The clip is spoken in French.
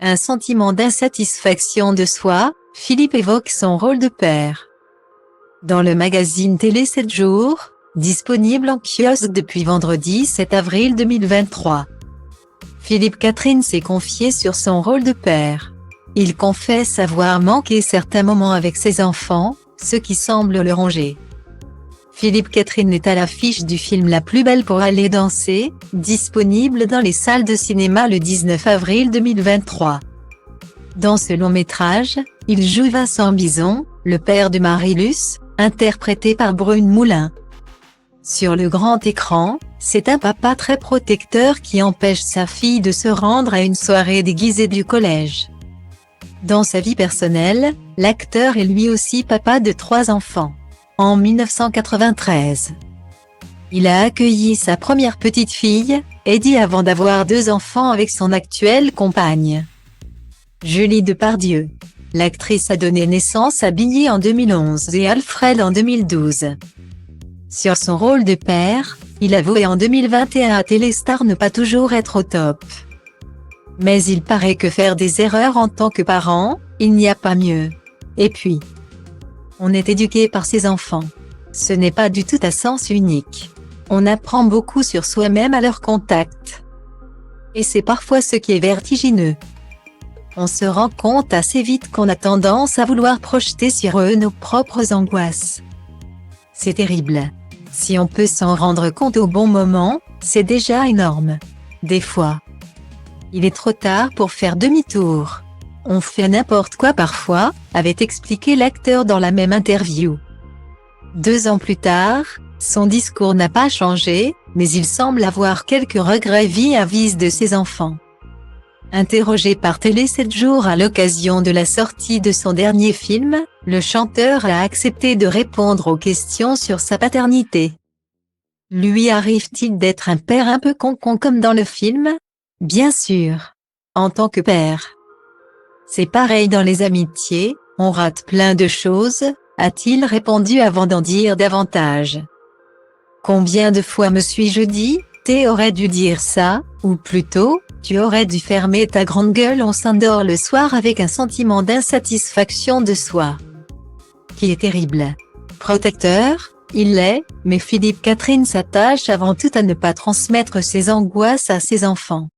Un sentiment d'insatisfaction de soi, Philippe évoque son rôle de père. Dans le magazine télé 7 jours, disponible en kiosque depuis vendredi 7 avril 2023. Philippe Catherine s'est confié sur son rôle de père. Il confesse avoir manqué certains moments avec ses enfants, ce qui semble le ronger. Philippe Catherine est à l'affiche du film La plus belle pour aller danser, disponible dans les salles de cinéma le 19 avril 2023. Dans ce long métrage, il joue Vincent Bison, le père de Marilus, interprété par Brune Moulin. Sur le grand écran, c'est un papa très protecteur qui empêche sa fille de se rendre à une soirée déguisée du collège. Dans sa vie personnelle, l'acteur est lui aussi papa de 3 enfants. En 1993, il a accueilli sa première petite fille, Eddie, avant d'avoir 2 enfants avec son actuelle compagne, Julie Depardieu. L'actrice a donné naissance à Billy en 2011 et Alfred en 2012. Sur son rôle de père, il avouait en 2021 à Téléstar ne pas toujours être au top. Mais il paraît que faire des erreurs en tant que parent, il n'y a pas mieux. Et puis, on est éduqué par ses enfants. Ce n'est pas du tout à sens unique. On apprend beaucoup sur soi-même à leur contact. Et c'est parfois ce qui est vertigineux. On se rend compte assez vite qu'on a tendance à vouloir projeter sur eux nos propres angoisses. C'est terrible. Si on peut s'en rendre compte au bon moment, c'est déjà énorme. Des fois, il est trop tard pour faire demi-tour. On fait n'importe quoi parfois, avait expliqué l'acteur dans la même interview. 2 ans plus tard, son discours n'a pas changé, mais il semble avoir quelques regrets vis-à-vis de ses enfants. Interrogé par Télé 7 jours à l'occasion de la sortie de son dernier film, le chanteur a accepté de répondre aux questions sur sa paternité. Lui arrive-t-il d'être un père un peu con-con comme dans le film? Bien sûr. En tant que père, c'est pareil dans les amitiés, on rate plein de choses, a-t-il répondu avant d'en dire davantage. Combien de fois me suis-je dit, t'aurais dû dire ça, ou plutôt, tu aurais dû fermer ta grande gueule. On s'endort le soir avec un sentiment d'insatisfaction de soi qui est terrible. Protecteur, il l'est, mais Philippe Catherine s'attache avant tout à ne pas transmettre ses angoisses à ses enfants.